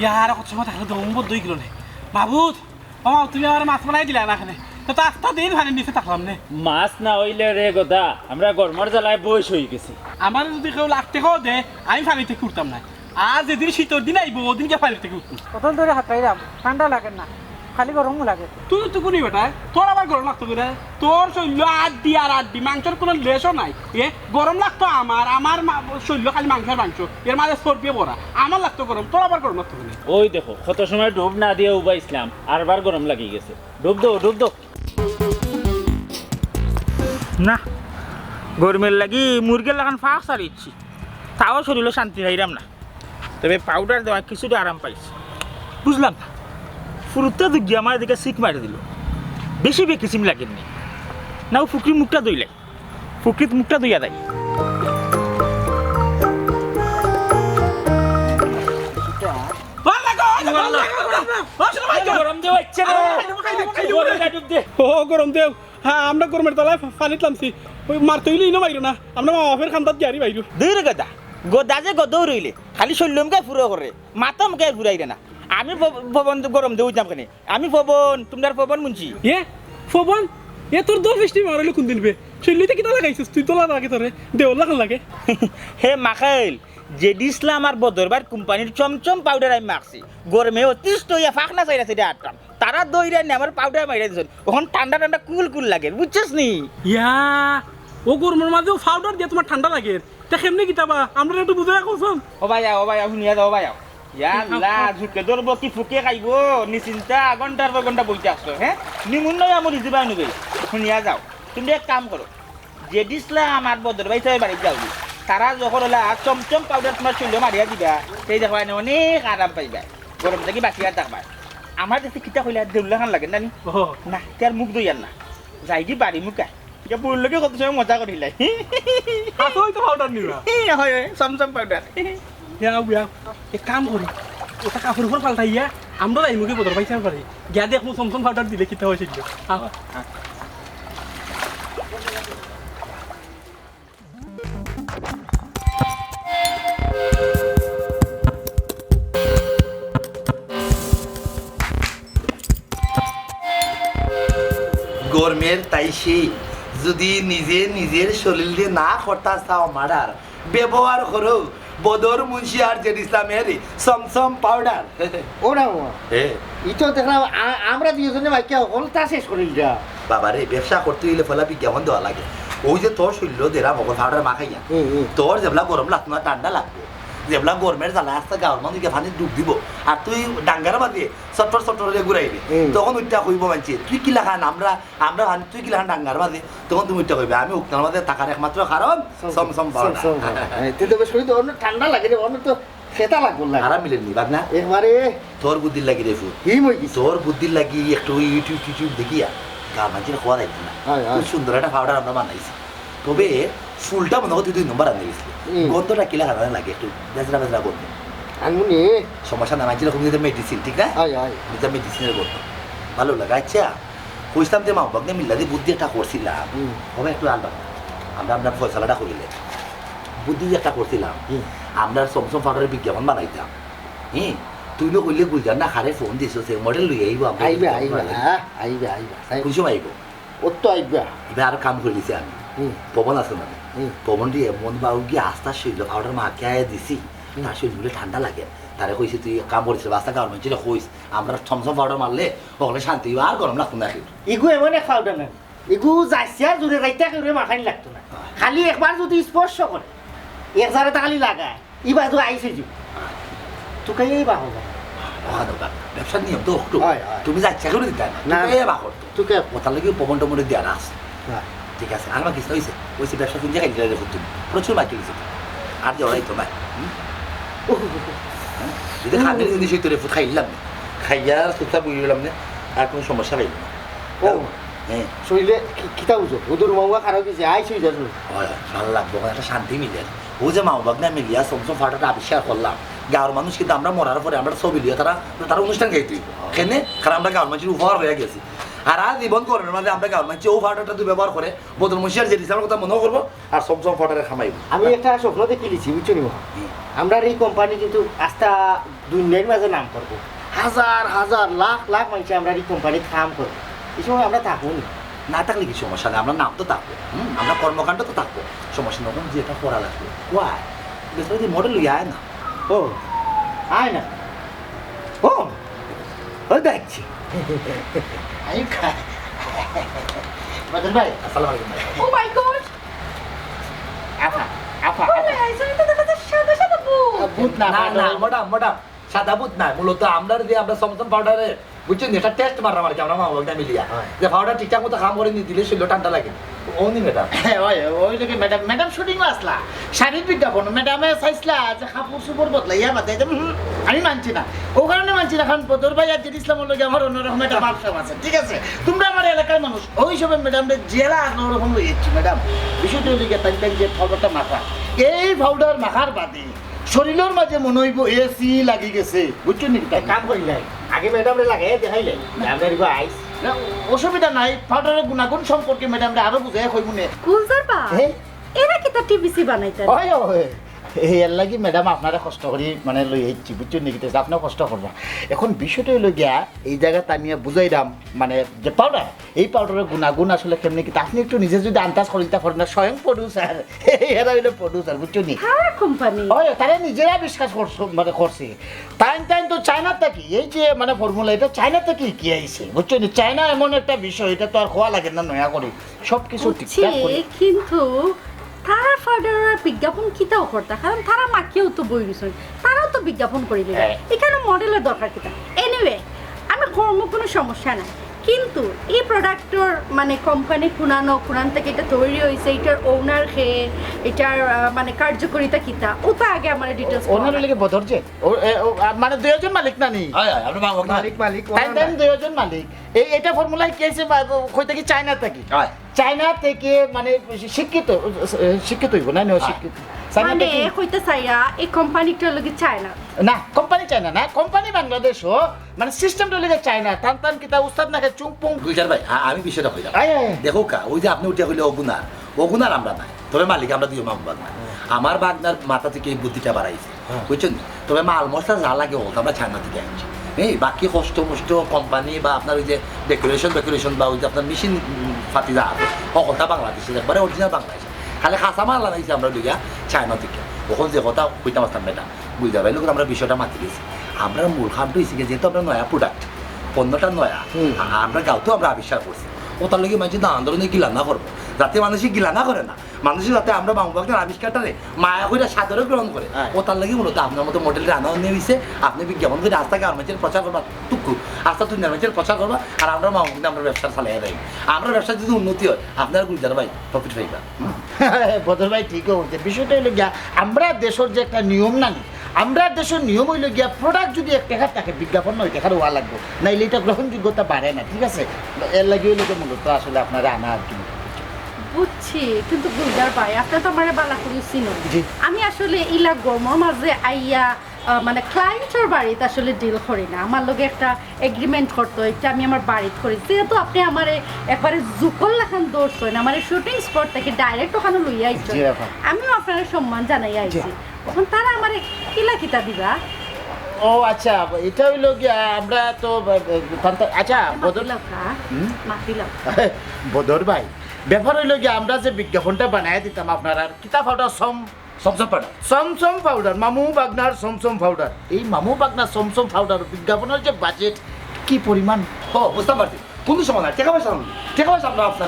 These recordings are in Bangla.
ইয়ার কত সময় থাকলে দম বদ্ধ গেল নে মাহবুদ মামা তুমি আমার মাছ বানাই দিলা না এখানে তো আস্তা দিন ভানের নিচে থাকলাম নে মাছ না হইলে রে গদা আমরা গরমের জ্বালায় বয়স হয়ে গেছি আমার যদি কেউ লাগতে খাও দে আমি পানি থেকে উঠতাম না আর যেদিন শীতের দিন আইব ওদিনকে পানি থেকে উঠতাম কত ধরে হাতাইলাম ঠান্ডা লাগে না খালি গরমও লাগে তুই তো কোনি বেটা তোর আবার গরম লাগতো কিনা তোর শৈল্য আড্ডি মাংসের কোনো লেশও নাই এ গরম লাগতো আমার শৈল্য খালি মাংসের মাংস এর মাঝে সর্পিয়ে পড়া আমার লাগতো গরম তোর আবার গরম লাগতো কিনা ওই দেখো কত সময় ডুব না দিয়ে উবা ইসলাম আরবার গরম লাগিয়ে গেছে ডুব দো না গরমের লাগি মুরগের লাগান ফাঁক সারিচ্ছি তাও শরীরে শান্তি পাইলাম না তবে পাউডার দেওয়া কিছুটা আরাম পাইছি বুঝলাম না ফুরুতে দুগিয়ে আমার দিকে শিক মারি দিল বেশি বেকিসিম লাগেননি না ও ফুকরি মুখটা দইলাই ফুকরিত মুখটা দইয়া দেয় গরম দেওয়া ইচ্ছে ও গরম দেও হ্যাঁ আমরা গরমের তলায় পানি টানছি ওই মারতে হইলে ইনো বাইরো না আমরা মামাফের খান্দাত গিয়ারি বাইরো দুই রে গদা যে গদৌ রইলে খালি শৈল্যম গায়ে ফুরো করে মাথা মুখে ফুরাই না আমি পবন গরম দেউ যাম কেনে আমি পবন তোমার পবন মুনছি এ ফবন এ তোর দশ বৃষ্টি মারলে কোন দিনবে শৈলীতে কিতা লাগাইছিস তুই তোলা লাগে তোরে দেওয়ার লাগান লাগে হে মাখাইল ZIslam আর বদরবার কোম্পানির চমচম পাউডার আমি মাখছি গরমে অতিষ্ঠ হইয়া ফাঁক না চাইরা সেটা আটটাম তারা দইরা নিয়ে আমার পাউডার মাইরা দিয়েছেন ওখান ঠান্ডা কুল লাগে বুঝছিস নি ইয়া ও গরমের মাঝেও পাউডার দিয়ে তোমার ঠান্ডা লাগে তা কেমনে কিতাবা আমরা একটু বুঝে রাখোন ও ভাই শুনিয়া যাও ভাই ইয়াল্লা ঝুঁকে ধরবো কি ফুকে খাইব নিশ্চিন্তা ঘন্টার পর ঘন্টা বইতে আসছো হ্যাঁ নিমুন নয় আমার ইজিবা নেবে শুনিয়া যাও তুমি এক কাম করো ZIslam আর বদর ভাই সাহেব বাড়িতে যাও তারা যখন হলা চমচম পাউডার তোমার শরীরে মারিয়া দিবা সেই দেখো অনেক আরাম পাইবা গরম থেকে বাঁচিয়া থাকবা আমার কাছে কিতা কইলা দেউলা খান লাগে নানি না তার মুখ দইয়ার না যাই কি বাড়ি মুখা এটা পুরুলোকে কত সময় মজা করিলাই তো পাউডার নিবা হয় চমচম পাউডার এক কাম করি ওটা কাপড় উপর পাল্টাইয়া আমরা এই মুখে বদর পাইতে পারি গিয়া দেখো সমসম পাউডার দিলে কিতা হয়েছিল গরমের তাই সেই যদি নিজের শরীরে না করতা চাও মারার ব্যবহার করো বদর মুন্সি আর ZIslamের সমসম পাউডার ওরা ইতো দেখলাম আমরা দুজনে বাইকে হল তা শেষ করিল যা বাবারে ব্যবসা করতে হইলে ফলা বিজ্ঞাপন দেওয়া লাগে ওই যে তোর শরীর দেরা মগজ পাউডার মাখাইয়া তোর যেগুলা গরম লাগতো না ঠান্ডা লাগবে যেগুলা গরমের জ্বালা আসতে গাঁর মানুষ ফানি ডুব দিব আর তুই ডাঙ্গার বাদে চট্টর ঘুরাইবি তখন ওইটা কইব মানছি তুই কি লাখান আমরা তুই কি লাখান ডাঙ্গার বাদে তখন তুমি ওইটা কইবে আমি উত্তর মাঝে থাকার একমাত্র কারণ সমসম কিন্তু শরীর তো অন্য ঠান্ডা লাগে রে অন্য তো খেতা লাগবো না আরাম মিলেন নি বাগনা একবারে তোর বুদ্ধির লাগি রে ফুট তোর বুদ্ধির লাগি একটু ইউটিউব দেখিয়া গাঁর মানুষের খোয়া যাইত না খুব সুন্দর একটা পাউডার আমরা বানাইছি তবে ফুলটা মনে করতে 2 নম্বর আনতে গেছিল গন্ধটা কিলা খারাপ লাগে একটু বেজরা গন্ধ আনমুনি সমস্যা না মানছিল খুব মেডিসিন ঠিক না এটা মেডিসিনের গন্ধ ভালো লাগে আচ্ছা কইতাম যে মা বাগনে মিল্লা দিয়ে বুদ্ধি একটা করছিলাম হবে একটু আনবা আমরা আপনার ফয়সালাটা করিলে বুদ্ধি একটা করছিলাম আমরা সমসম পাউডারের বিজ্ঞাপন বানাইতাম তুই লো কইলে বুঝার না খারে ফোন দিছো সে মডেল লই আইব আইবা কুসুম আইব ও তো আইবা এবার আর কাম করে দিছি আমি পবন আছে মানে পবন দিয়ে এমন বাবু গিয়ে আস্তা শরীর পাউডার মাখিয়ে দিছি তার শরীরগুলো ঠান্ডা লাগে তারে কইছি তুই কাম করেছিল রাস্তা গার্মেন্ট ছিল কইস আমরা সমসম পাউডার মারলে ওখানে শান্তি আর গরম লাগতো না ইগু এমন এক পাউডার না ইগু যাইছে আর জোরে রাইতে করে মাখানি লাগতো না খালি একবার যদি স্পর্শ করে এক জায়গাতে খালি লাগায় ইবার তো আইসে যু তোকে এই বাহ ব্যবসার নিয়ম তো তুমি যাচ্ছা করে দিতে না বাহর তোকে ওটার লাগে পবন টমনে দেওয়া আছে ঠিক আছে আর আমার কিছু হয়েছে ওইসে ব্যবসা তুমি খাই দিলে তুমি প্রচুর বাকি গেছে আর জড়াই তো ভাই যদি খাদ্যের জিনিস তোরে ফুট খাইলাম না খাইয়া সুতা বুঝলাম না আর কোনো সমস্যা পাইল না ও হ্যাঁ শরীরে কিতা বুঝো ওদের মামা খারাপ গেছে আই শুই যাস ভালো লাগবো একটা শান্তি মিলে ও যে মা বাগনা মিলিয়া সমসম ফাটাটা আবিষ্কার করলাম গাঁর মানুষ কিন্তু আমরা মরার পরে আমরা ছবি লিয়া তারা অনুষ্ঠান খাইতে খেনে কারণ আমরা গাঁর মানুষের উপহার হয়ে গেছি আর জীবন করার মাঝে আমরা গাঁর মানুষ ও ফাটাটা তুই ব্যবহার করে বদল মশিয়ার ZIslamের কথা মনে করবো আর সমসম ফাটারে খামাইব আমি একটা স্বপ্ন দেখে লিছি বুঝছো নি আমরা এই কোম্পানি কিন্তু আস্তা দুনিয়ার মাঝে নাম করবো হাজার হাজার লাখ লাখ মানুষ আমরা এই কোম্পানিতে কাম করবো এই সময় আমরা থাকবো না না থাকলে কি সমস্যা নেই আমরা নাম তো থাকবো আমরা কর্মকাণ্ড তো থাকবো সমস্যা নেই ওখানে যেটা করা লাগবে ওয়াই বেসরকারি যে মডেল লইয়া আয় না ও আয় না ও ও দেখছি আয়ু খায় বদর ভাই আসসালামু আলাইকুম ভাই ও মাই গড আফা আফা বলে আইছো এটা তো কথা সাদা সাদা বুক বুট না না না ম্যাডাম সাদা বুট নাই মূলত আমরা যে আমরা সমসম পাউডারে বুঝছেন এটা টেস্ট মারা কি আমরা মা বলতে মিলিয়া যে পাউডার ঠিকঠাক মতো কাম করে নি দিলে শরীর ঠান্ডা লাগে ওনি ম্যাডাম ওই লোকে ম্যাডাম ম্যাডাম শুটিং আসলা শারীরিক বিজ্ঞাপন ম্যাডামে চাইছিলা যে কাপড় চোপড় বদলাইয়া বাদে আমি মানছি না ও কারণে মানছি না কারণ বদর ভাই আর ইসলামের লগে আমার অন্যরকম একটা ব্যবসা আছে ঠিক আছে তোমরা আমার এলাকার মানুষ ওই সব ম্যাডাম জেলা অন্যরকম লইয়েছি ম্যাডাম বিষয়টা লিখে তাই যে পাউডারটা মাখা এই পাউডার মাখার বাদে শরীরের মাঝে মনে হইব এসি লাগি গেছে বুঝছো নি কাম করি নাই আগে ম্যাডামরে লাগাই দেখাইলে ম্যাডাম আইস অসুবিধা নাই পাউডারের গুণাগুণ সম্পর্কে ম্যাডামরা আরো বুঝাই কইব নে গুলজার বা এরা কি তা টিভিসি বানাইতে ওই ওই এই এর লাগি ম্যাডাম আপনারা কষ্ট করি মানে লই আইছি বুঝছো নি কিতে আপনিও কষ্ট করবা এখন বিষয়টা হইলো গিয়া এই জায়গা তানিয়া বুঝাইরাম মানে যে পাউডার এই পাউডারের গুণাগুণ আসলে কেমনি কি আপনি একটু নিজে যদি আন্দাজ করিতে পারেন না স্বয়ং প্রডিউসার এরা হইলো প্রডিউসার বুঝছো নি হ্যাঁ কোম্পানি ওই তারা নিজেরা বিশ্বাস করছে মানে করছে টাইম তো চায়নার থাকি এই যে মানে ফর্মুলা এটা চায়না থেকে কি আইছে বুঝছো নি চায়না এমন একটা বিষয় এটা তো আর খোয়া লাগে না নয়া করে সব কিছু ঠিকঠাক করে কিন্তু তারা ফাউডারের বিজ্ঞাপন কিতাও করতা কারণ তারা মাকেও তো বই দিছেন তারাও তো বিজ্ঞাপন করিলে এখানে মডেলের দরকার কিতা এনিওয়ে আমি কর্ম কোনো সমস্যা নাই কিন্তু এই প্রোডাক্টর মানে কোম্পানি কুনান থেকে এটা তৈরি হয়েছে এটার ওনার খেয়ে এটার মানে কার্যকারিতা কিতা ওটা আগে আমার ডিটেলস ওনার লাগে বদর যে মানে দুইজন মালিক না নি আপনি মালিক টাইম দুইজন মালিক এই এটা ফর্মুলা কি আছে কই থেকে চায়না থেকে চায়না থেকে মানে শিক্ষিত হইব না শিক্ষিত মানে কইতে চাইরা এই কোম্পানিটার লগে চায়না না কোম্পানি চায়না না কোম্পানি বাংলাদেশও মানে সিস্টেমটা লেগে চায়না টান কিতা উস্তাদ নাকি চুংপুং গুলজার ভাই আমি বিষয়টা কইলাম দেখো কা ওই যে আপনি উঠে কইলে অগুনার আমরা নাই তবে মালিক আমরা দুই মামু বাগনা আমার বাগনার মাথা থেকে এই বুদ্ধিটা বাড়াইছে বুঝছেন তবে মাল মশলা যা লাগে ওটা আমরা চায়না থেকে আনছি এই বাকি কষ্ট মষ্ট কোম্পানি বা আপনার ওই যে ডেকোরেশন বা ওই যে আপনার মেশিন ফাতি যা আছে সকলটা বাংলাদেশের একবারে অরিজিনাল বাংলাদেশ খালি খাসা মাল আনাইছি আমরা লিগা চায়না থেকে ওখান যে কথা কইতাম আসতাম ম্যাডাম বুঝতে পারলে আমরা বিষয়টা মাতি দিয়েছি আমরা মূল খামটা হয়েছি যেহেতু আমরা নয়া প্রোডাক্ট পণ্যটা নয়া আমরা গাঁওতেও আমরা আবিষ্কার করছি ওটার লগে মানুষ না আন্দোলনে গিলা না করবো যাতে মানুষই গিলা না করে না মানুষ যাতে আমরা বাংলাদেশের আবিষ্কারটারে মায়া করে সাদরে গ্রহণ করে ওটার লাগে মূলত আপনার মতো মডেলটা আনাও নিয়ে হয়েছে আপনি বিজ্ঞাপন করে আস্থা গার্মেন্টের প্রচার করবা টুকু আস্থা তুই গার্মেন্টের প্রচার করবা আর আমরা মাহমুদে আমরা ব্যবসা চালাই দেয় আমরা ব্যবসার যদি উন্নতি হয় আপনার গুলজার ভাই প্রফিট পাইবা বদর ভাই ঠিক হচ্ছে বিষয়টা হইলো গিয়া আমরা দেশের যে একটা নিয়ম নানি আমরা দেশের নিয়ম হইলো গিয়া প্রোডাক্ট যদি এক টাকার থাকে বিজ্ঞাপন নয় টাকার হওয়া লাগবে নাইলে এটা গ্রহণযোগ্যতা বাড়ে না ঠিক আছে এর লাগে হইলো মূলত আসলে আপনারা আনা আর কি বুঝছি কিন্তু গুলজার ভাই আপনি তো আমার বালা করে চিনুন আমি আসলে ইলা গরমের মাঝে আইয়া মানে ক্লায়েন্টের বাড়িতে আসলে ডিল করি না আমার লগে একটা এগ্রিমেন্ট করতে এটা আমি আমার বাড়িতে করি যেহেতু আপনি আমার একবারে জুকল লেখান দৌড়ছেন আমার শুটিং স্পট থেকে ডাইরেক্ট ওখানে লইয়া আইছেন আমিও আপনার সম্মান জানাই আইছি এখন তারা আমার কিতা দিবা ও আচ্ছা এটা হইলো গিয়া আমরা তো আচ্ছা বদর ভাই ব্যাপার হইলো গিয়া আমরা যে বিজ্ঞাপনটা বানাই দিতাম আপনারা কিতাব পাউডার সমসম পাউডার মামু বাগনার সমসম পাউডার এই মামু বাগনার সমসম পাউডার বিজ্ঞাপনের যে বাজেট কি পরিমাণ বুঝতে পারছি কোন সময় না টাকা পয়সা আমরা আপনার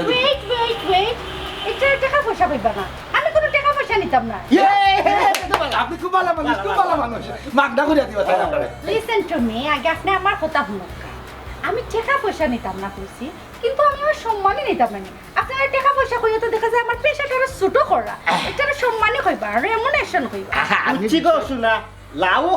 এটা টাকা পয়সা পাইবা না আমি কোনো টাকা পয়সা নিতাম না আপনি খুব ভালো মানুষ মাগনা করে দিবা তাই আপনারা লিসেন টু মি আগে আপনি আমার কথা শুনুন আমি টাকা পয়সা নিতাম না কইছি কিন্তু আমি আমার সম্মানই নিতাম না আপনারা টাকা পয়সা কইয়া তো দেখা যায় আমার পেশাটা ছোট করা এটা সম্মানই কইবা রেমুনেশন কইবা আমি ঠিক শুনা লাও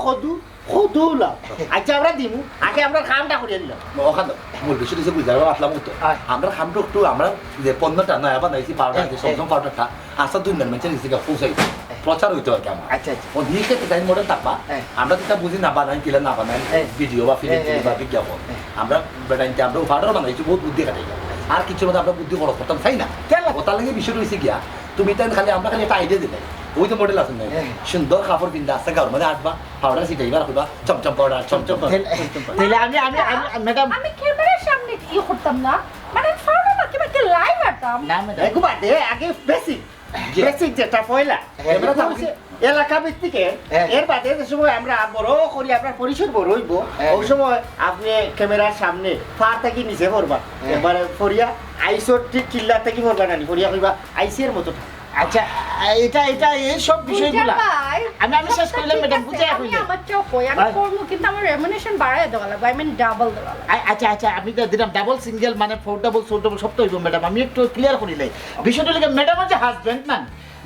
কদু লাও আচ্ছা আমরা দিমু আগে আমরা কামটা করিয়া দিলাম ওখানে মূল বিষয় হচ্ছে বুঝাবো আসলাম তো আমরা খামটা একটু আমরা যে পণ্যটা নয়া বানাইছি পাউডার যে সমসম পাউডারটা আসা দুই মেন মেনচেন দিছি পৌঁছাইছি প্রচার হইতে আর কেমন আচ্ছা আচ্ছা ও নিকে ডিজাইন মডেল থাকবা আমরা যেটা বুঝি না বানাই কিলা না বানাই ভিডিও বা ফিল্ম বা বিজ্ঞাপন আমরা বেটাইতে আমরা পাউডার বানাইছি বহুত বুদ্ধি কাটাই আর কিছু মধ্যে আমরা বুদ্ধি খরচ করতাম চাই না ওটার লাগে বিষয় রয়েছে গিয়া তুমি তাই খালি আমরা খালি একটা আইডিয়া দিলে ওই যে মডেল আছে না সুন্দর কাপড় পিন্ধা আছে গাওর মধ্যে আটবা পাউডার ছিটাইবা রাখবা চমচম পাউডার চমচম তাহলে আমি ম্যাডাম আমি ক্যামেরার সামনে কি করতাম না মানে ফাউডার না কিবা কি লাইভ আতাম না ম্যাডাম একটু বাদে আগে বেসিক যেটা পয়লা এলাকা ভিত্তিকে এর বাদে যে সময় আমরা বড় করি আপনার পরিসর বড় হইব ওই সময় আপনি ক্যামেরার সামনে পা থেকে নিচে পড়বা এবারে ফরিয়া আইসোর ঠিক চিল্লা থেকে পড়বা না ফরিয়া কইবা আইসের মতো আচ্ছা এটা এই সব বিষয়গুলো আমি শেষ করলাম ম্যাডাম বুঝে আমি আমার চোখ কই আমি করব কিন্তু আমার রেমুনেশন বাড়ায় দেওয়া লাগবে আই মিন ডাবল দেওয়া লাগবে আচ্ছা আমি তো দিলাম ডাবল সিঙ্গেল মানে 4 ডাবল 4 ডাবল সব তো হইব ম্যাডাম আমি একটু ক্লিয়ার করিলাই বিষয়টা লাগে ম্যাডামের যে হাজবেন্ড না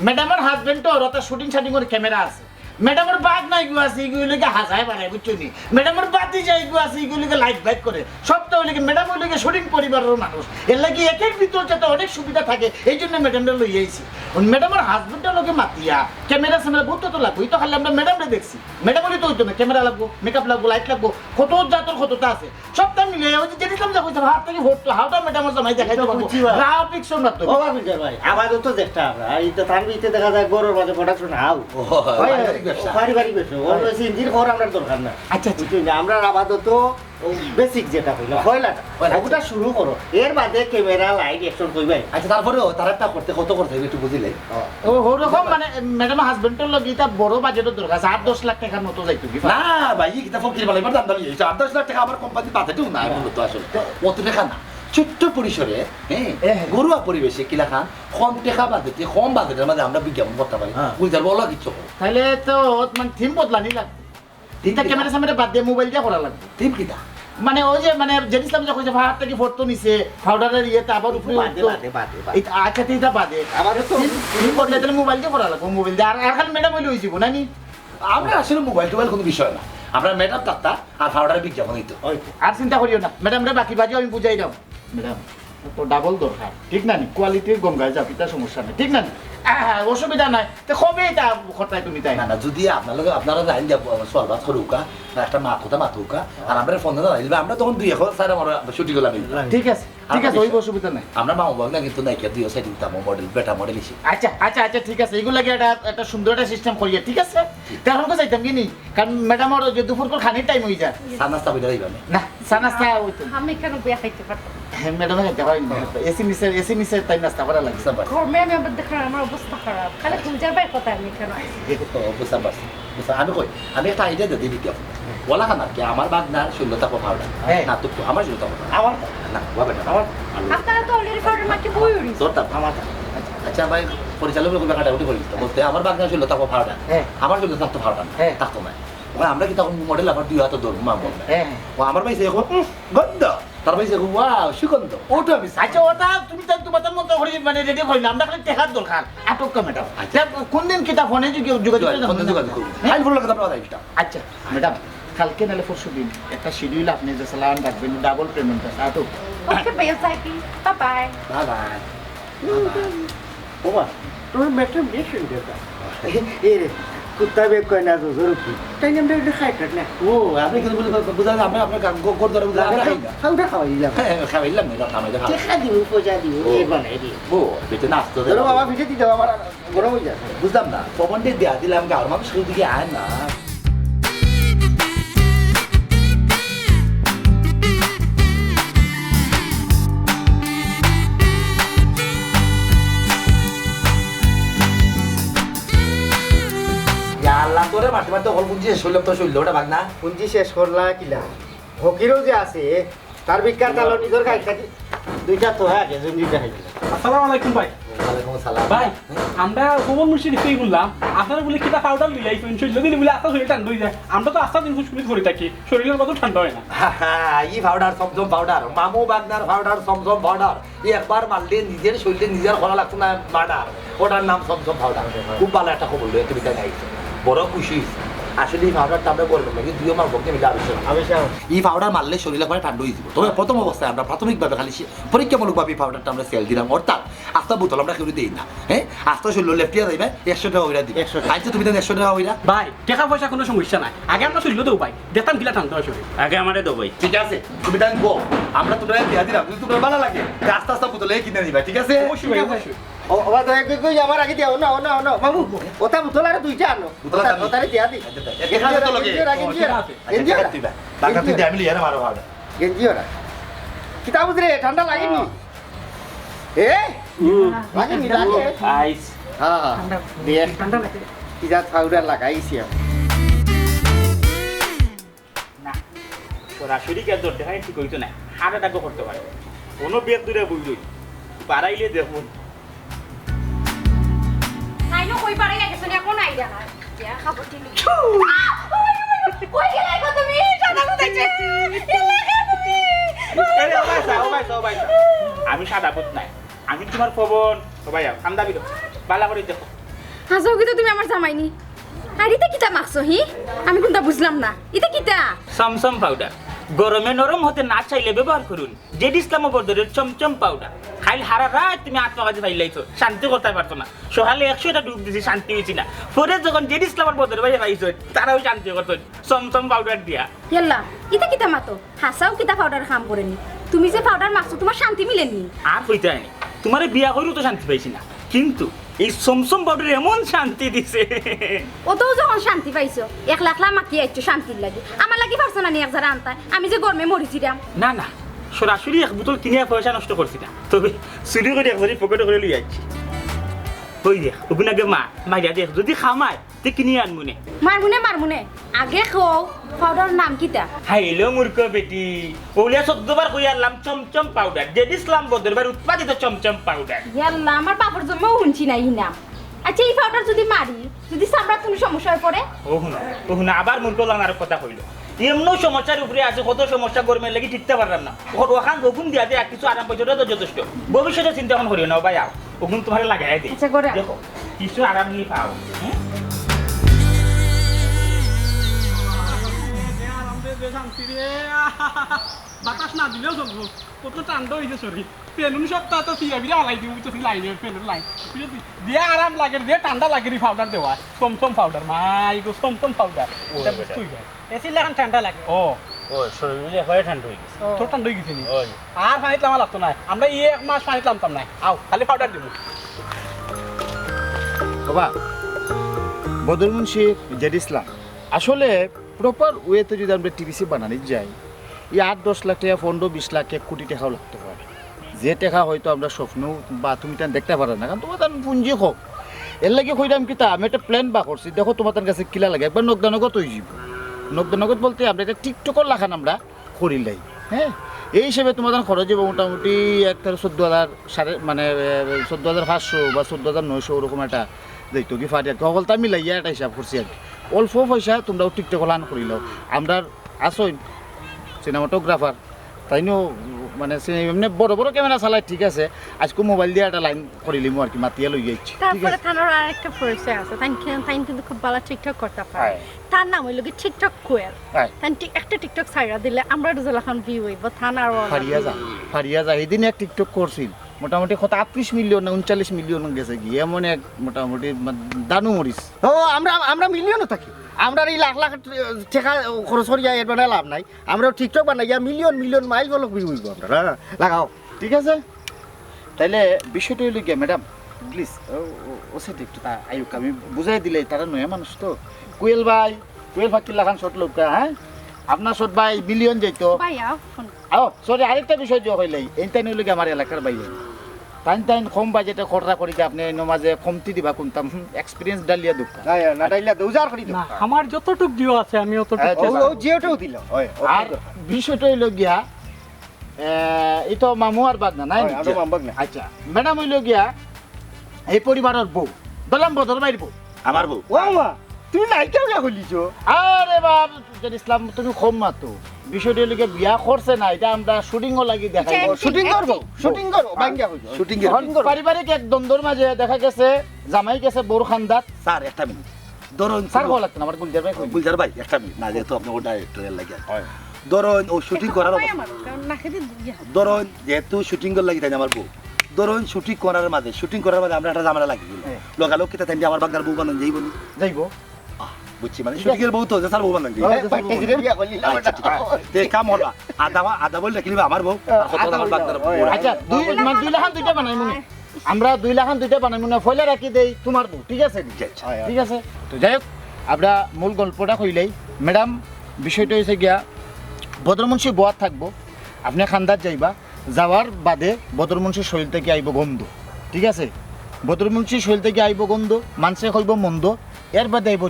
ম্যাডামের হাজবেন্ড তো ওর শুটিং করে ক্যামেরা আছে ম্যাডামের বাদ নাই গো আছে এগুলোকে হাসায় বাড়ায় বুঝছো নি ম্যাডামের বাতি যাই গো আছে এগুলোকে লাইট বাইট করে সব তো ওইগুলো ম্যাডাম ওইগুলো শুটিং পরিবারের মানুষ এর লাগে একের ভিতর যাতে অনেক সুবিধা থাকে এই জন্য ম্যাডামটা লই আইছি ম্যাডামের হাজবেন্ডটা লোকে মাতিয়া ক্যামেরা স্যামেরা বহুত তো লাগবে তো খালি আমরা ম্যাডামরে দেখছি ম্যাডাম বলি তো হইতো না ক্যামেরা লাগবো মেকআপ লাগবো লাইট লাগবো কত জাতর কতটা আছে সবটা মিলে ওই যে যেদিন যা কইছে হাত থেকে ভোট তো হাওটা ম্যাডামের জামাই দেখাইতে পারবো রাও পিকশন না তো ও বাবিজার ভাই আমাদের তো দেখতে আমরা এই তো তানবিতে দেখা যায় গরুর মাঝে প্রোডাকশন হাউ পারিবারিক ব্যবসা ওর ইঞ্জিন খবর আমরা দরকার না আচ্ছা আমরা আপাতত বেসিক যেটা হইলো কয়লাটা ওটা শুরু করো এর বাদে ক্যামেরা লাইট অ্যাকশন কইবাই আচ্ছা তারপরেও তার একটা করতে কত করতে হবে একটু বুঝিলে ও ওরকম মানে ম্যাডাম হাজবেন্ডের লগে এটা বড় বাজেটের দরকার 8-10 লাখ টাকার মতো যাইতো কি না ভাই কিতা ফকির বলে এবার দাম দাঁড়িয়ে 8-10 লাখ টাকা আমার কোম্পানি বাজেটও না মূলত আসলে অত টাকা না ছোট্ট পরিসরে ঘরোয়া পরিবেশে কিলা খান কম টাকা বাজেটে কম বাজেটের মধ্যে আমরা বিজ্ঞাপন করতে পারি বুঝতে বলো কিছু তাহলে তো মানে থিম বদলানি লাগবে তিনটা ক্যামেরা সামনে বাদ দিয়ে মোবাইল দিয়ে করা লাগবে থিম কিটা মানে ওই যে মানে ZIslam যখন হাত থেকে ফটো নিছে পাউডারের ইয়েতে আবার উপরে আচ্ছা তিনটা বাদে আবার তো থিম বদলাইতে মোবাইল দিয়ে করা লাগবে মোবাইল দিয়ে আর খালি ম্যাডাম হইলে হইছিব না নি আমরা আসলে মোবাইল টোবাইল কোনো বিষয় না আমরা ম্যাডাম তাত্তা আর পাউডারের বিজ্ঞাপন দিত আর চিন্তা করিও না ম্যাডাম রে বাকি বাজিও আমি বুঝাই দাও ম্যাডাম তো ডাবল দরকার ঠিক না নি কোয়ালিটির গঙ্গায় যাবি তার সমস্যা নেই ঠিক না নি অসুবিধা নাই তো কবে এটা খরচায় তুমি তাই না না যদি আপনারা জানেন যে সলবাদ করুকা একটা মাথুকা আর আমরা ফোন দিলে আমরা তখন 2 এখন স্যার আমরা ছুটি গেলাম ঠিক আছে ওই অসুবিধা নাই আমরা মা বাবা না কিন্তু নাই কে দিও সাইড দিতাম মডেল বেটা মডেল এসে আচ্ছা ঠিক আছে এগুলো লাগে একটা সুন্দর একটা সিস্টেম করিয়া ঠিক আছে তখন কো যাইতাম কি নি কারণ ম্যাডাম আর যে দুপুর পর খানির টাইম হই যায় সানাস্তা বইলা দিবা না সানাস্তা হইতো আমি কেন বিয়া খাইতে পারতাম ম্যাডাম খাইতে পারি না এসি নিচে টাইম নাস্তা করা লাগে ঘরে আমি আবার দেখলাম আমার অবস্থা খারাপ খালি গুলজার ভাই কথা আমি কেন বুঝতে পারছি আমি একটা আইডিয়া দিই বিজ্ঞাপন বলা খানা কি আমার বাগনার 16টা পাউডার না তো আমার 16টা আমার না বাবা আমার আপনারা তো অলরেডি পাউডার মাকে বই উড়ি তোরটা আমার আচ্ছা ভাই পরিচালকের কোন কাটা উঠে বলি তো বলতে আমার বাগনার 16টা পাউডার আমার 16টা তো পাউডার থাকতো না আমরা কি তখন মডেল আবার 2 হাতে ধরবো মা বল আমার ভাই সে গন্ধ তার ভাই সে ওয়াও সুগন্ধ ওটা আমি আচ্ছা ওটা তুমি তো তোমাদের মতো করে মানে রেডি করি না আমরা খালি টেকার দরকার আটক ম্যাডাম কোন দিন কিতা ফোনে যোগাযোগ করব হাই ফুল লাগে আপনারা দাইটা আচ্ছা ম্যাডাম কালকে নালে পরশু দিন একটা শিডিউল আপনি যে সালান রাখবেন ডাবল পেমেন্ট আছে আটক ওকে ভাইয়া সাইকি বাই বাই ওবা তোর ম্যাডাম মেশিন দেতা এ রে কুত্তা বেক কই না জরুর কি তাই আমরা এটা খাইতে না ও আপনি কিন্তু বুঝা আমরা আপনার গোর ধরে বুঝা আমরা খাই না খাওয়া খাওয়াইলাম খাইলাম না আমরা খাই দেখা দিব পয়সা দিব এই বানাই দি ও বেতে নাস্তা দে ধরো বাবা ভিজে দিতে আমার গরম হয়ে যায় বুঝলাম না পবন দিয়ে দেয়া দিলাম গাওর মানুষ শুধু দিকে আয় না আল্লাহ তোরে মারতে মারতে হল পুঁজি শেষ হইলাম তো শৈল ওটা ভাগ না পুঞ্জি শেষ করলা কিলা হকিরও যে আছে তার বিজ্ঞান চালো নিজের খাই খাই দুইটা তো হ্যাঁ দুইটা খাই আসসালামু আলাইকুম ভাই ওয়ালাইকুম আসসালাম ভাই আমরা ভবন মুর্শিদ এসেই বললাম আপনারা বলে কিটা পাউডার মিলাইছেন শরীর দিলে বলে আস্তা শরীর ঠান্ডা হয়ে যায় আমরা তো আস্তা দিন ফুসকুলি করে থাকি শরীরের কত ঠান্ডা হয় না ই পাউডার সমসম পাউডার মামু বাগনার পাউডার সমসম পাউডার একবার মারলে নিজের শরীরে নিজের করা লাগতো না মার্ডার ওটার নাম সমসম পাউডার খুব ভালো একটা খবর লই তুমি তাই গাইছো বড় খুশি আসলে এই পাউডারটা আমরা করবো নাকি 2 মাস ভক্তি মিলে আবিষ্কার এই পাউডার মারলে শরীরে পরে ঠান্ডা হয়ে যাব তবে প্রথম অবস্থায় আমরা প্রাথমিকভাবে খালি পরীক্ষামূলকভাবে এই পাউডারটা আমরা সেল দিলাম অর্থাৎ আস্তা বোতল আমরা কেউ দিই না আস্তা শরীর লেফটিয়া যাইবে 100 টাকা হইরা দিই আচ্ছা তুমি দেন 100 টাকা হইরা ভাই টাকা পয়সা কোনো সমস্যা নাই আগে আমরা শরীর দেবো ভাই দেখতাম কিলা ঠান্ডা হয় শরীর আগে আমারে দাও ভাই ঠিক আছে তুমি দেন গো আমরা তো দেয়া দিলাম তুমি তো ভালো লাগে আস্তে আস্তে বোতলে কিনে নিবা ঠিক আছে অবশ্যই ভাই অবশ্যই ওবা তো এক কই আমার আগে দিও না না না বাবু ওটা বোতল আর দুইটা আনো ওটারে দিয়া দি এখানে তো লগে টাকা তুই দে আমি লিয়া মারো ভাড়া গেঞ্জি ওরা কিতা বুঝরে ঠান্ডা লাগেনি এ লাগেনি লাগে আইস হ্যাঁ দিয়ে ঠান্ডা লাগে কিতা পাউডার লাগাইছি আমি না সরাসরি কে দর দেখাই ঠিক হইতো না হাড়া ডাকো করতে পারে কোনো বেদ দূরে বুঝলই পারাইলে দেখো আইনো কই পারে গেছে না কোন আইডিয়া না ইয়া খাবো টিলি কই গেলাই গো তুমি সাদা বুঝাইছে তুমি সবাই আমি সাদা বুঝ নাই আমি তোমার পবন সবাই ঠান্ডা বিরো বালা করে দেখো হাসো কি তো তুমি আমার জামাইনি আর এটা কিটা মাখছো হি আমি কোনটা বুঝলাম না এটা কিটা সমসম পাউডার গরমে নরম হতে না চাইলে ব্যবহার করুন ZIslam বদরের চমচম পাউডার খাইল হারা রাত তুমি আত্মা কাজে ফাইলাইছো শান্তি করতে পারতো না সকালে 100টা ডুব দিছি শান্তি হয়েছি না পরে যখন ZIslam বদর বাইরে পাইছো তারাও শান্তি করতো চমচম পাউডার দিয়া ইয়াল্লা এটা কিটা মাতো হাসাও কিটা পাউডার কাম করেনি তুমি যে পাউডার মাখছো তোমার শান্তি মিলেনি আর হইতে আনি তোমার বিয়া করেও তো শান্তি পাইছি না কিন্তু এই সমসম পাউডার এমন শান্তি দিছে ও তো যখন শান্তি পাইছো একলা একলা মাকি আইছো শান্তির লাগে আমার লাগি পারছো না নি এক যারা আনতা আমি যে গরমে মরিছিলাম না না সরাসরি এক বোতল কিনে পয়সা নষ্ট করছি না তবে চুরি করে একবারই পকেটে করে লিয়ে যাচ্ছি ওই দেখ ওগুন আগে মাইয়া দেখ যদি খামায় তে কিনে আনমুনে মারমুনে আগে খাও পাউডার নাম কিটা হাইলো মূর্খ বেটি ওলে 14 বার কই আনলাম চমচম পাউডার ZIslam বদরবার উৎপাদিত চমচম পাউডার ইয়াল্লা আমার বাবার জন্যও শুনছি না এই নাম আচ্ছা এই পাউডার যদি মারি যদি চামড়ার কোনো সমস্যা হয়ে পড়ে ওহুন আবার মূর্খ লাগার কথা কইল এমনও সমস্যার উপরে আছে কত সমস্যা গরমের লাগি ঠিকতে পারলাম না ওখান ওখান দিয়া দিয়ে কিছু আরাম পাইছো তো যথেষ্ট ভবিষ্যতে চিন্তা এখন করিও না ভাই আও ওখান তোমার লাগাই দিই আচ্ছা করে দেখো কিছু আরাম নিয়ে পাও শান্তি রে বাতাস না দিলেও চলবো কত ঠান্ডা হয়েছে শরীর পেলুন সপ্তাহ তো ফিরা ফিরা হালাই দিব তো লাইনের পেলুন লাইন দিয়ে আরাম লাগে দিয়ে ঠান্ডা লাগে পাউডার দেওয়া সমসম পাউডার মাই গো সমসম পাউডার তুই এসি লাগান ঠান্ডা লাগে ও শরীরে হয়ে ঠান্ডা হয়ে গেছে তোর ঠান্ডা হয়ে গেছে নি ওই আর পানিত লামা লাগতো না আমরা এক মাস পানিত লামতাম না আও খালি পাউডার দিব বাবা বদর মুন্সি ZIslam আসলে প্রপার ওয়েতে যদি আমরা টিভিসি বানানি যাই এই 8-10 লাখ টাকা 15-20 লাখ 1 কোটি টাকাও লাগতে পারে যে টাকা হয়তো আমরা স্বপ্ন বা তুমি তান দেখতে পারো না কারণ তোমার তান পুঞ্জি হোক এর লাগে কইলাম কি তা আমি একটা প্ল্যান বা করছি দেখো তোমার তার কাছে কিলা লাগে একবার নগদানগত হয়ে যাব নগদানগত বলতে আমরা একটা টিকটকর লাখান আমরা করিলাই হ্যাঁ এই হিসেবে তোমাদের খরচ হবে মোটামুটি একটা 14,000 মানে 14,500 বা 14,900 ওরকম একটা যাইতো কি ফাটিয়া সকলটা মিলাইয়া একটা হিসাব করছি আর কি অল্প পয়সা তোমরাও টিকটক লান করিলাও আমরা আসই সিনেমাটোগ্রাফার তাইনো মানে এমনি বড় বড় ক্যামেরা চালাই ঠিক আছে আজকে মোবাইল দিয়ে একটা লাইন করিলিমু আর কি মাতিয়া লই যাচ্ছি ঠিক তারপরে আছে থানার আরেকটা পরিচয় আছে তাই কিন্তু খুব ভালো টিকটক করতে পারে তার নাম হইল কি টিকটক কোয়েল তাই একটা টিকটক ছাইরা দিলে আমরা দুজলাখান ভিউ হইব থানার ফারিয়া যা এদিন এক টিকটক করছিল মোটামুটি কত 38 মিলিয়ন না 39 মিলিয়ন গেছে কি এমন এক মোটামুটি দানু মরিস ও আমরা মিলিয়নও থাকি আমরা এই লাখ লাখ টাকা খরচ করিয়া এর বানায় লাভ নাই আমরা টিকটক বানাইয়া মিলিয়ন মাইল বলক ভিউ হইব আমরা লাগাও ঠিক আছে তাইলে বিষয়টা হইল গিয়া ম্যাডাম প্লিজ ও সেটা একটু আয়ুক আমি বুঝাই দিলে তারা নয়া মানুষ তো কোয়েল ভাই কি লাগান শর্ট লোক হ্যাঁ আপনার শর্ট ভাই বিলিয়ন যাইতো ভাইয়া ফোন আও সরি আরেকটা বিষয় যে হইলাই এইটাই হইল গিয়া আমার এলাকার বাইরে টাইন কম বাজেটে খরচা করি আপনি নমাজে কমতি দিবা কোনতাম এক্সপিরিয়েন্স ডালিয়া দুঃখ না ডাইলা দৌজার করি না আমার যতটুক জিও আছে আমি অতটুকু ও জিওটাও দিল আর বিষয়টা হইল গিয়া এই তো মামু আর বাগনা নাই আমরা মামবাগনা আচ্ছা ম্যাডাম হইল গিয়া এই পরিবারের বউ দলাম বদর বাইর বউ আমার বউ ও মা তুমি নাইকেও গা হলিছো আরে বাপ ZIslam তুমি কম মাতো বিষয়টা হইল গিয়া বিয়া করছে না এটা আমরা শুটিংও লাগি দেখাই শুটিং করবো বাঙ্গা হইছো শুটিং পারিবারিক এক দ্বন্দ্বর মাঝে দেখা গেছে জামাই গেছে বড় খান্দাত স্যার একটা মিনিট ধরুন স্যার ভালো লাগতো না আমার গুলজার ভাই গুলজার ভাই একটা মিনিট না যেহেতু আপনি ওটা ডাইরেক্টরের লাগে ধরুন ও শুটিং করার ধরুন যেহেতু শুটিং করার লাগি তাই আমার বউ ধরুন শুটিং করার মাঝে আমরা একটা ঝামেলা লাগি গেল লোকালোক কিতা তাই আমার বাংলার বউ বানান যাইবো বুঝছি মানে শুটিং এর বউ তো স্যার বউ বানান কাম হলো আদা বল রাখলি আমার বউ আর কত আমার বাংলার বউ আচ্ছা দুই লাখ দুইটা বানাই মনে আমরা 2 লাখ দুইটা বানাইমু না ফয়লা রাখি দেই তোমার বউ ঠিক আছে ঠিক আছে তো যাই হোক আমরা মূল গল্পটা কইলাই ম্যাডাম বিষয়টা হয়েছে গিয়া বদরমুন্সি বোয়ার থাকবো আপনি খান্দার যাইবা যাওয়ার বাদে বদরমুন্সির শরীর থেকে আইব গন্ধ ঠিক আছে বদরমুন্সির শরীর থেকে আইব গন্ধ মানুষে কইব মন্দ এর বাদে আইব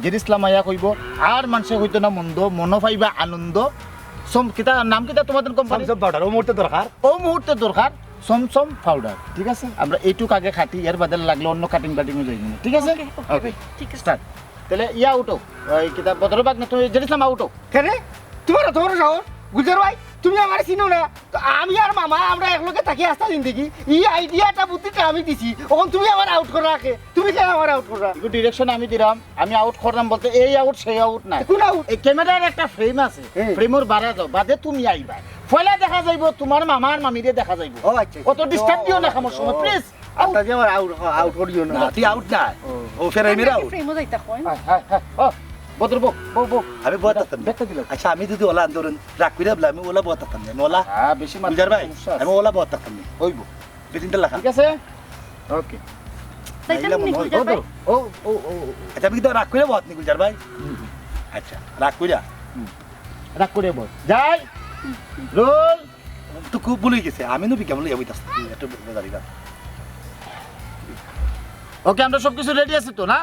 ZIslam আয়া কইব আর মানুষে হইতো না মন্দ মনো পাইবা আনন্দ কিতা নাম কিতা তোমাদের কোম্পানি পাউডার ও মুহূর্তে দরকার সমসম পাউডার ঠিক আছে আমরা এইটুক আগে খাটি এর বাদে লাগলে অন্য কাটিং যাই ঠিক আছে ওকে ঠিক আছে স্টার্ট তাহলে ইয়া আউটো ওই কিতা বদর বাগ না তুমি ZIslam আউটো কেন তোমার সাহস গুলজার ভাই তুমি আমার চিনো না তো আমি আর মামা আমরা একলগে থাকি আসতা জিন্দগি এই আইডিয়াটা বুদ্ধিটা আমি দিছি এখন তুমি আমার আউট করে রাখে তুমি কেন আমার আউট করে একটু ডিরেকশন আমি দিলাম আমি আউট করলাম বলতে এই আউট সেই আউট না কোন আউট এই ক্যামেরার একটা ফ্রেম আছে ফ্রেমর বাড়া যাও বাদে তুমি আইবা ফয়লা দেখা যাইবো তোমার মামা আর মামিরে দেখা যাইবো ও আচ্ছা কত ডিস্টার্ব দিও না আমার সময় প্লিজ আউট যে আমার আউট করিও না তুই আউট না ও ফেরাই মেরা আউট ফ্রেমও যাইতা কই হ্যাঁ ও বদর বউ আমি বহুত থাকতাম দেখতে দিলাম আচ্ছা আমি যদি ওলা আন্দোলন রাগ করে বললাম আমি ওলা বহুত থাকতাম না ওলা হ্যাঁ বেশি মাত্রা গুলজার ভাই আমি ওলা বহুত থাকতাম না হইবো বেতিনটা লেখা ঠিক আছে ওকে যাইতা নি গুলজার ভাই ও আচ্ছা আমি কিন্তু রাগ করে বহুত নি গুলজার ভাই আচ্ছা রাগ করে রাগ করে বল যাই রোল তো খুব ভুলে গেছে আমি নো বিকেমন লইয়া বইতাছ একটু বোঝারি না ওকে আমরা সব কিছু রেডি আছে তো না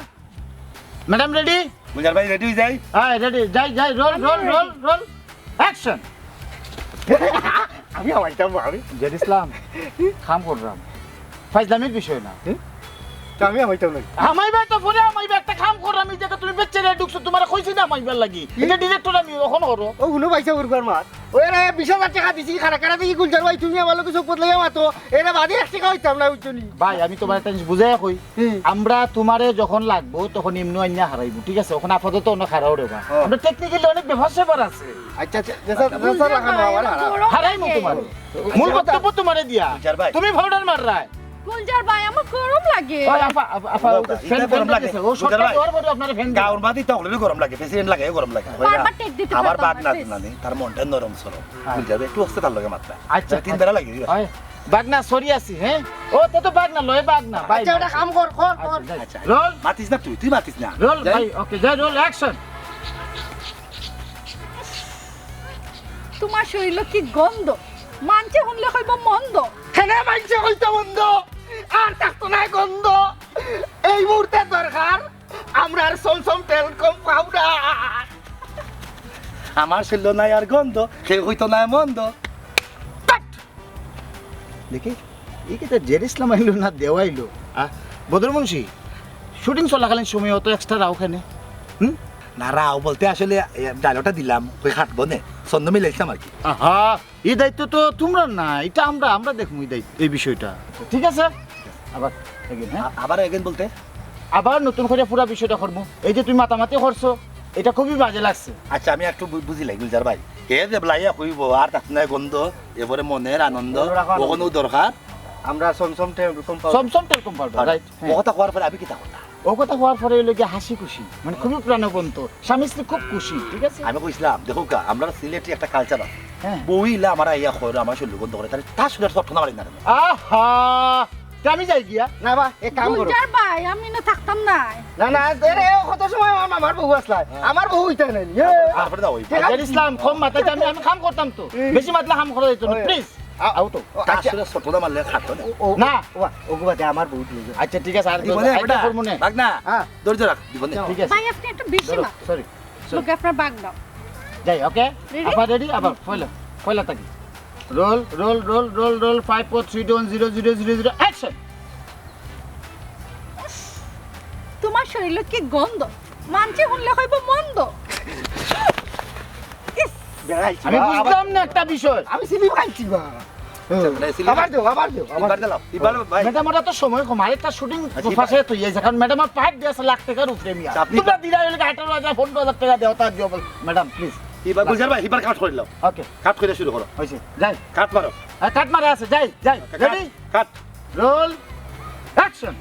ম্যাডাম রেডি গুলজার ভাই রেডি হয়ে যাই হ্যাঁ রেডি যাই রোল অ্যাকশন আমি আমাইটা আমি ZIslam খাম করলাম ফাইজলামের বিষয় না আমি আমাইটা না আমাইবা তো ফোনে আমাইবা একটা কাম করলাম এই জায়গা তুমি বেচে ঢুকছো তোমার কইছি না আমাইবার লাগি এটা ডিরেক্টর আমি এখন করো ও গুলো পয়সা উড়বার মার ওই রে 20,000 টাকা দিছি খানা খানা দিয়ে গুলজার ভাই তুমি আমার লোকে চোখ বদলাইয়া মাতো এরা বাদে 1 টাকা হইতাম না বুঝছনি ভাই আমি তোমার একটা জিনিস বুঝাইয়া কই আমরা তোমারে যখন লাগবো তখন এমনি অন্য হারাইবো ঠিক আছে ওখানে আপাতত অন্য হারাও রেবা আমরা টেকনিক্যালি অনেক ব্যবহার আছে আচ্ছা দেশা লাগানো আমার হারাইমু তোমারে মূল বক্তব্য তোমারে দিয়া গুলজার ভাই তুমি পাউডার মার রায় গুলজার ভাই আমার গরম লাগে ওই আপা ফ্যান গরম লাগে ও সরকার দেওয়ার পরে আপনারা ফ্যান গাউর মাদি তো হলে গরম লাগে প্রেসিডেন্ট লাগে গরম লাগে বারবার টেক দিতে আমার বাগ না please। জানি তার মনটা নরম সরম গুলজার ভাই একটু অস্তে তার লগে মাত্রা আচ্ছা তিন বেলা লাগে ওই বাগনা সরি আছি হ্যাঁ ও তো বাগনা লয় বাগনা ভাই আচ্ছা ওটা কাম কর আচ্ছা রোল মাতিস না তুই মাতিস না রোল ভাই ওকে যাই রোল অ্যাকশন তোমার শরীর কি গন্ধ মানছে শুনলে কইব মন্দ কেন মাইছে হইতো বন্ধ আর থাকতো না গন্ধ এই মুহূর্তে দরকার আমরা সমসম তেল কম পাউডার আমার ছিল নাই আর গন্ধ কেউ হইতো না মন্দ দেখি এই কি তো ZIslam আইলো না দেওয়াইলো বদরমুন্সি শুটিং চলাকালীন সময় অত এক্সট্রা রাও খানে না রাও বলতে আসলে ডায়লগটা দিলাম ওই হাঁটবো নে ছন্দ মিলাইছিলাম আর কি আহা এই দায়িত্ব তো তোমরা না এটা আমরা দেখবো এই দায়িত্ব এই বিষয়টা ঠিক আছে আবার again, হ্যাঁ আবার এগেন বলতে আবার নতুন করে পুরো বিষয়টা করবো এই যে তুমি মাতামাতি করছো এটা খুবই বাজে লাগছে আচ্ছা আমি একটু বুঝিলাই গুলজার ভাই এ যে ব্লাইয়া কইব আর তাত নাই গন্ধ এবারে মনের আনন্দ ওখানে দরকার আমরা সমসম তেল কম সমসম টেলকম পাউডার রাইট ও কথা হওয়ার পরে আমি কি তা কথা ও কথা হওয়ার পরে হইলো গিয়ে হাসি খুশি মানে খুবই প্রাণবন্ত স্বামী স্ত্রী খুব খুশি ঠিক আছে আমি কইছিলাম দেখো কা আমরা সিলেটি একটা কালচার আছে হ্যাঁ বইলা আমার ইয়া খয়রা আমার শরীর গন্ধ করে তার সুন্দর সব ঠান্ডা মারি না আহা তা আমি যাই গিয়া না বা এক কাম করো গুলজার ভাই আমি না থাকতাম না না রে কত সময় আমার বউ আসলা আমার বউ হইতা নাই তারপরে দাও ZIslam কম মাথায় আমি কাম করতাম তো বেশি মাতলে কাম করা যেত না প্লিজ আউটো তার সুন্দর ছোট না মারলে খাটো না না ওগুবাতে আমার বউ দিয়ে আচ্ছা ঠিক আছে আর দিবনে আইটা বেটা করব না বাগ না হ্যাঁ ধৈর্য রাখ দিবনে ঠিক আছে ভাই আপনি একটু বেশি না সরি লোক আপনার বাগ দাও যাই ওকে Ready? আবার রেডি আবার পয়লা থাকি রোল 5 4 3 2 1 0 0 0 0 অ্যাকশন তোমার শরীর কি গন্ধ মানছে শুনলে কইব মন্দ ইস, আমি বুঝলাম না একটা বিষয় আমি সিলি খাইছি বা আবার দেও এবার দিলাম এবার ভাই ম্যাডাম ওরা তো সময় কম আরেকটা শুটিং ফাঁসে তো ইয়ে কারণ ম্যাডাম আর 5 লাখ টাকার উপরে মিয়া আপনি- তোমরা দিলা হইলে 18,000 15,000 টাকা দেও তার দিও ম্যাডাম প্লিজ এবার গুলজার ভাই এবার কাট করে দাও ওকে কাট করে শুরু করো হইছে যাই কাট মারো কাট মারা আছে যাই রেডি কাট রোল অ্যাকশন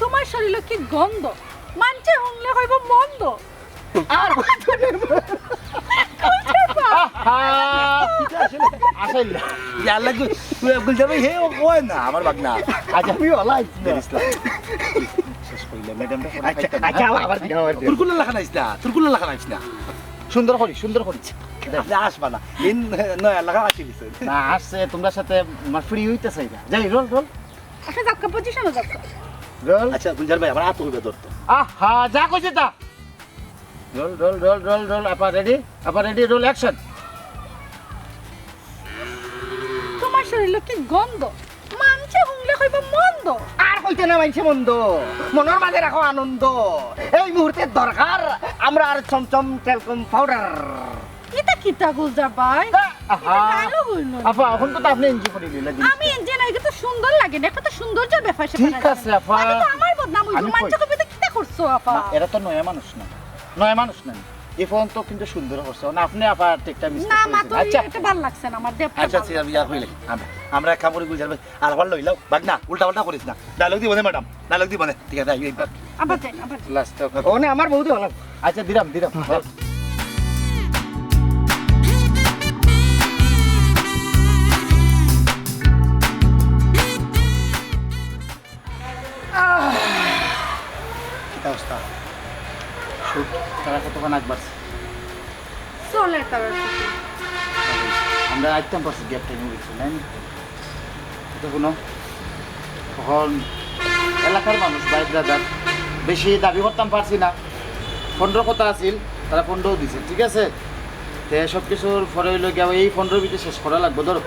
তোমার শরীর কি গন্ধ মানছে শুনলে কইব মন্দ আর গুলজার ভাই আসলে ইয়ার লাগবে তুই গুলজার ভাই হে ও কয় না আমার বাগনা আচ্ছা আমি ওলা ইসলাম শেষ কইলে ম্যাডামটা আচ্ছা আবার তুরকুল্লা লাখা নাইছ না তুরকুল্লা লাখা নাইছ না সুন্দর করি আপনি আসবা না ইন নয়া লাখা আসি দিছে না আসছে তোমার সাথে আমার ফ্রি হইতে চাই না যাই রোল আচ্ছা যাক পজিশনে যাক রোল আচ্ছা গুলজার ভাই আমার হাত হইবে ধরতো আহা যা কইছে তা রোল আপা রেডি রোল অ্যাকশন তোমার শরীরে কি গন্ধ মানছে হুংলে কইব মন্দ আর কইতে না মাইছে মন্দ মনের মাঝে রাখো আনন্দ এই মুহূর্তে দরকার আমরা আর চমচম টেলকম পাউডার এটা কিতা গুলজার ভাই আহা ডায়লগ হইল আপা এখন তো আপনি এনজয় করে নিলেন আমি এনজয় না এটা তো সুন্দর লাগে না কত সৌন্দর্য ব্যাপার ঠিক আছে আপা আমি তো আমার বদনাম হইল আমি মানছে কইবে তো কিতা করছো আপা না এরা তো নয়া মানুষ না এই ফোন তো কিন্তু সুন্দর করছে না আপনি আপা ঠিকঠাক মিস্টেক না মা তো আচ্ছা এটা ভালো লাগছে না আমার দেবটা আচ্ছা আচ্ছা ইয়া কইলে আমরা এক কাম করি গুলজার ভাই আলাবার লইলাও বাগনা উল্টা পাল্টা করিস না ডায়লগ দিব না ম্যাডাম ডায়লগ দিব না ঠিক আছে আবার যাই আবার লাস্ট ওনে আমার বউদি ভালো আচ্ছা দিরাম কি অবস্থা শুট তারা কতক্ষণ আগ বাড়ছে চলে তার আমরা আইতাম পারছি গ্যাপ টাইম গেছি নাই তো কোনো তখন এলাকার মানুষ ভাই ব্রাদার বেশি দাবি করতাম পারছি না 15 কথা আছিল তারা 15ও দিছে ঠিক আছে তে সব কিছুর পরে হইল গিয়া এই 15 ভিতরে শেষ করা লাগবে ধরো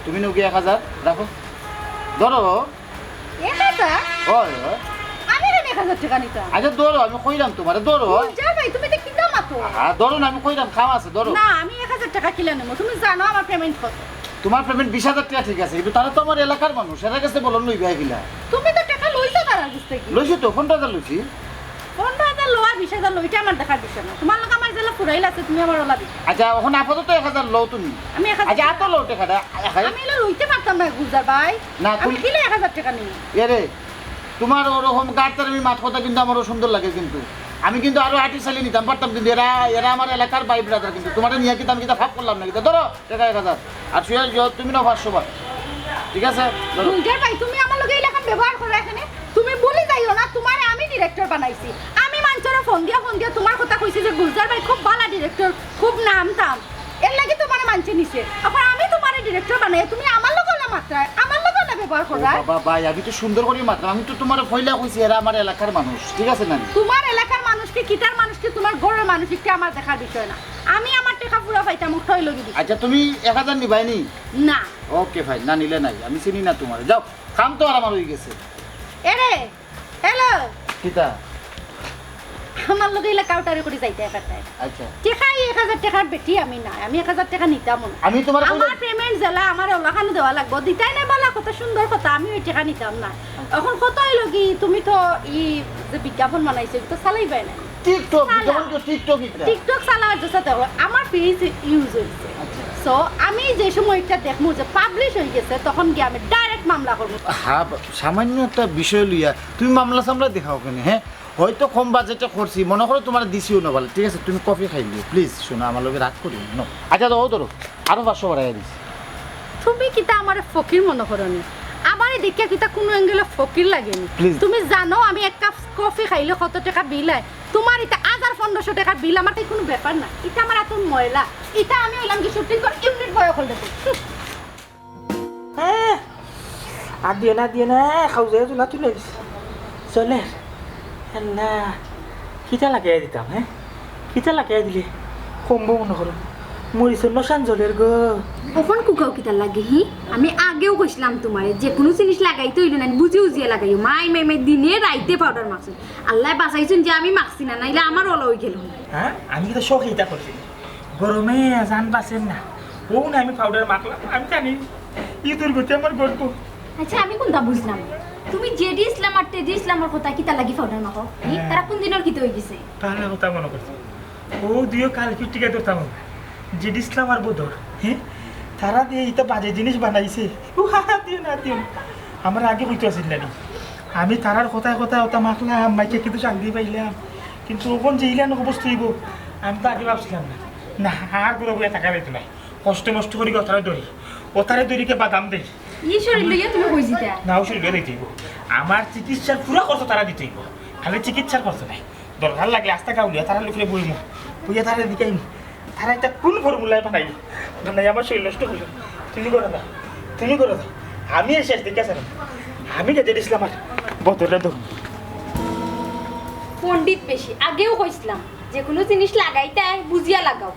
তুমি নাকি 1000 রাখো ধরো এটা হয় আমি রে 1000 টাকা নিতাম আচ্ছা ধরো আমি কইরাম তোমারে ধরো যা ভাই তুমি তো কিতা মাতো হ্যাঁ ধরো না আমি কইরাম খাওয়া আছে ধরো না আমি 1000 টাকা কিলা নেব তুমি জানো আমার পেমেন্ট কত তোমার পেমেন্ট 20000 টাকা ঠিক আছে কিন্তু তারা তো আমার এলাকার মানুষ এরা কাছে বলো লই ভাই গিলা তুমি তো টাকা লইছো তার আগস্তে কি লইছি তো 15000 লইছি 15000 লোয়া 20000 লইটা আমার দেখার বিষয় না তোমার লোক আমার জেলা ফুরাইল আছে তুমি আমার ওলা দিবে আচ্ছা এখন আপাতত 1000 লও তুমি আমি 1000 আচ্ছা এত লও টাকাটা আমি এলা লইতে পারতাম না গুজার ভাই না আমি তুমি কিলে 1000 টাকা নিই এরে তোমার ওরকম গাড়তার আমি মাত কথা কিন্তু আমারও সুন্দর লাগে কিন্তু আমি কিন্তু আরো আর্টিস্টালি নিতাম পারতাম কিন্তু এরা আমার এলাকার ভাই ব্রাদার কিন্তু তোমার নিয়ে কিন্তু আমি কিন্তু ভাব করলাম না কিন্তু ধরো টাকা 1000 আর সুয়াল তুমি না 500 বার ঠিক আছে ধরো গুজার ভাই তুমি আমার লগে এই লেখান ব্যবহার করো এখানে তুমি বলি যাইও না তোমারে আমি ডিরেক্টর বানাইছি আমি মানচরে ফোন দিয়া তোমার কথা কইছি যে গুলজার ভাই খুব ভালো ডিরেক্টর খুব নাম দাম এর লাগি তোমার মানছে নিছে আবার আমি তোমারে ডিরেক্টর বানাই তুমি আমার লগে না মাত্রায় আমার লগে না ব্যবহার করো বাবা ভাই আমি তো সুন্দর করে মাত্র আমি তো তোমার ফয়লা কইছি এরা আমার এলাকার মানুষ ঠিক আছে না তোমার এলাকার মানুষকে কিটার মানুষকে তোমার ঘরের মানুষকে আমার দেখার বিষয় না আমি আমার টাকা পুরো পাইতাম উঠাই লগি দিই আচ্ছা তুমি 1000 নিবাই নি না ওকে ভাই না নিলে নাই আমি চিনি না তোমার যাও কাম তো আর আমার হয়ে গেছে এরে হ্যালো কিতা আমার লগে এলা কাউটারে করে যাইতে একাটায় আচ্ছা টাকাই 1000 টাকার বেটি আমি না আমি 1000 টাকা নিতাম না আমি তোমার আমার পেমেন্ট জেলা আমার ওলাখানে দেওয়া লাগবে দিতাই না বলা কত সুন্দর কথা আমি ওই টাকা নিতাম না এখন কত হইলো কি তুমি তো যে বিজ্ঞাপন বানাইছো তো চালাইবাই না টিকটক যখন তো টিকটক টিকটক চালার জন্য দেখো আমার পেজ ইউজ হইছে সো আমি যে সময়টা দেখমু যে পাবলিশ হয়ে গেছে তখন কি আমি ডাইরেক্ট মামলা করব হ্যাঁ সামান্য একটা বিষয় লইয়া তুমি মামলা সামলা দেখাও কেন হ্যাঁ হয়তো কম বাজেটে করছি মনে করো তোমার দিছিও না বলে ঠিক আছে তুমি কফি খাই দিও প্লিজ শোনো আমার লগে রাগ করি না আচ্ছা দাও ধরো আরো 500 বাড়াই দিছি তুমি কিতা আমার ফকির মনে করো নি আমারে দেখে কিতা কোনো অ্যাঙ্গেলে ফকির লাগেনি তুমি জানো আমি এক কাপ কফি খাইলে কত টাকা বিল হয় তোমার এটা 1500 টাকার বিল আমার তাই কোনো ব্যাপার না এটা আমার এত ময়লা এটা আমি হইলাম কি শুটিং কর ইউনিট বয় হল দেখো হ্যাঁ আর দিয়ে না খাও যে চুলা তুলে দিছে চলে না কিতা লাগাই দিতাম হ্যাঁ কিতা লাগাই দিলে কমবো মনে করো মরিস নশান জলের গো ওখন কুকাও কিতা লাগে হি আমি আগেও কইছিলাম তোমারে যে কোনো জিনিস লাগাইতে হইল না বুঝি উজিয়ে লাগাইও মাই দিনে রাইতে পাউডার মাখছেন আল্লাহ বাঁচাইছেন যে আমি মাখছি না নাইলে আমার ওলা হই গেল হ্যাঁ আমি তো শখ এটা করছি গরমে জান বাঁচেন না ও না আমি পাউডার মাখলাম আমি জানি তোর গতি আমার গল্প আচ্ছা আমি কোনটা বুঝলাম তুমি জেডি ইসলাম আর তেজি ইসলামের কথা কিতা লাগি পাউডার মাখো তারা কোন দিনের কিতে হই গেছে তাহলে কথা মনে করছি ও দুইও কাল ফিটিকে ধরতাম ZIslam আর Bodor হ্যাঁ তারা দিয়ে এটা বাজে জিনিস বানাইছে ও দিও না আমার আগে হইতে আসিল না আমি তারার কথায় ওটা মাখলাম মাইকে কিন্তু চাকরি পাইলাম কিন্তু ওখান যে ইলান অবস্থা হইব আমি তো আগে ভাবছিলাম না না আর কোনো বইয়া থাকা যেত নাই কষ্ট মষ্ট করি ওতারে দড়িকে বাদাম দেই ই শরীর লইয়া তুমি কইছিতা না ও শরীরে দিতেইব আমার চিকিৎসার পুরো খরচ তারা দিতেইব খালি চিকিৎসার খরচ নাই দরকার লাগলে আস্তা গাউলিয়া তারা লুকরে বইমু বইয়া তারা দিকাইম তারা এটা কোন ফর্মুলায় বানাই আমার শরীর নষ্ট করলো তুমি করে দাও আমি শেষ দিকে স্যার আমি যেতে দিছিলাম আর বদলে দেব পণ্ডিত বেশি আগেও কইছিলাম যে কোনো জিনিস লাগাইতে বুঝিয়া লাগাও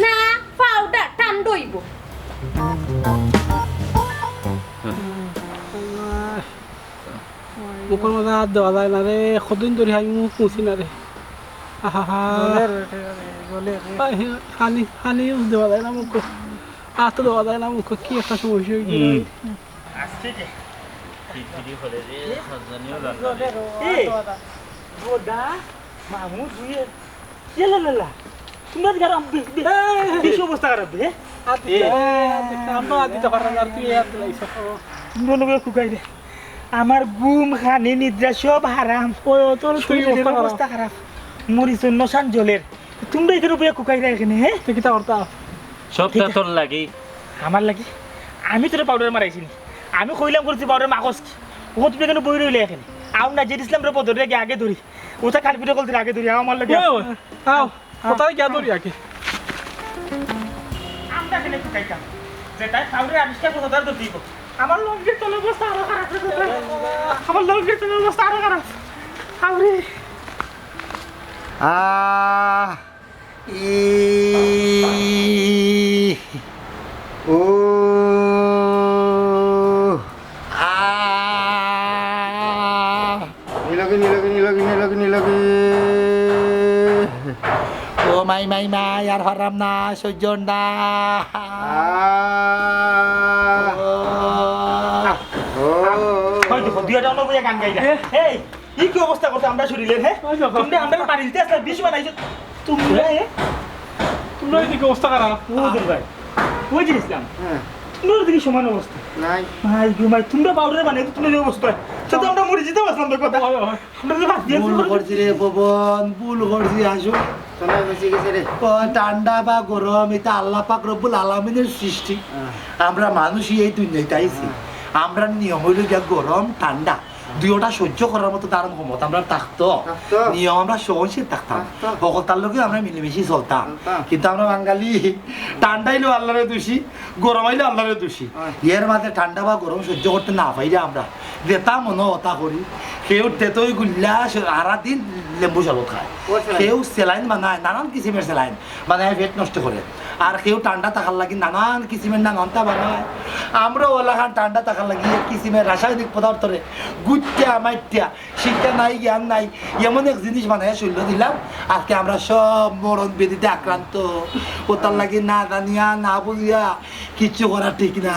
না পাউডার ঠান্ডা হইব মুখের মধ্যে হাত দেওয়া যায় না রে কতদিন ধরে আমি মুখ মুছি না রে খালি দেওয়া যায় না মুখ হাত দেওয়া যায় না মুখ কি একটা সমস্যা অবস্থা খারাপ আমার ঘুম খানি নিদ্রা সব হারাম অবস্থা খারাপ মরিচ নশান জলের তোমরা এখানে বইয়া কুকাইরা এখানে হ্যাঁ সবটা তোর লাগি আমার লাগি আমি তোর পাউডার মারাইছি আমি কইলাম করছি পাউডার মাকস ও তুমি এখানে বই রইলে এখানে আও না ZIslam রে পদরে আগে ধরি ওটা কালপিটা কলতে আগে ধরি আমার লাগে আও কোথায় গিয়া ধরি আগে আমরা এখানে কুকাইতাম যেটা পাউডার আবিষ্কার করতে তার তো দিব আমার লঙ্গের তলে অবস্থা আরো খারাপ আমার লঙ্গের তলে অবস্থা আরো খারাপ আরে ও নীলগি ও মাই আর হরাম না সহ্য না গান গাইলা এই কি অবস্থা করছে আমরা শরীরের হ্যাঁ তুমি আমরা বাড়ি দিতে আসলে বিষ বানাইছো তোমরা তোমরা এদিকে অবস্থা খারাপ বুঝুন ভাই ওই ZIslam তোমরা দিকে সমান অবস্থা নাই ভাই ঘুমাই তোমরা পাউডার বানাই তোমরা এই অবস্থা তো আমরা মরে যেতে পারলাম তো কথা আমরা তো বাদ দিয়ে ভুল করছি রে পবন ভুল করছি আসুন সময় বেশি গেছে রে ঠান্ডা বা গরম এটা আল্লাহ পাক রব্বুল আলামিনের সৃষ্টি আমরা মানুষই এই দুনিয়াতে আইছি আমরা নিয়ম হইল গিয়া গরম ঠান্ডা দুইটা সহ্য করার মতো তার ক্ষমতা আমরা থাকতো নিয়ম আমরা সহনশীল থাকতাম তার লোকে আমরা মিলেমিশে চলতাম কিন্তু আমরা বাঙালি ঠান্ডাইলেও আল্লাহরে দোষী গরম আইলেও আল্লাহরে দোষী এর মাঝে ঠান্ডা বা গরম সহ্য করতে না পাইলে আমরা যেতা মনে হতা করি কেউ তেতই গুল্লা সারা দিন লেম্বু শরবত খায় কেউ স্যালাইন বানায় নানান কিসিমের স্যালাইন বানায় পেট নষ্ট করে আর কেউ ঠান্ডা থাকার লাগি নানান কিসিমের নানানটা বানায় আমরা ওলাখান ঠান্ডা থাকার লাগি কিসিমের রাসায়নিক পদার্থরে গুচ্ছা মাইত্যা শিক্ষা নাই জ্ঞান নাই এমন এক জিনিস বানায় শৈল দিলাম আজকে আমরা সব মরণ বেদিতে আক্রান্ত ওটার লাগি না জানিয়া না বুঝিয়া কিচ্ছু করা ঠিক না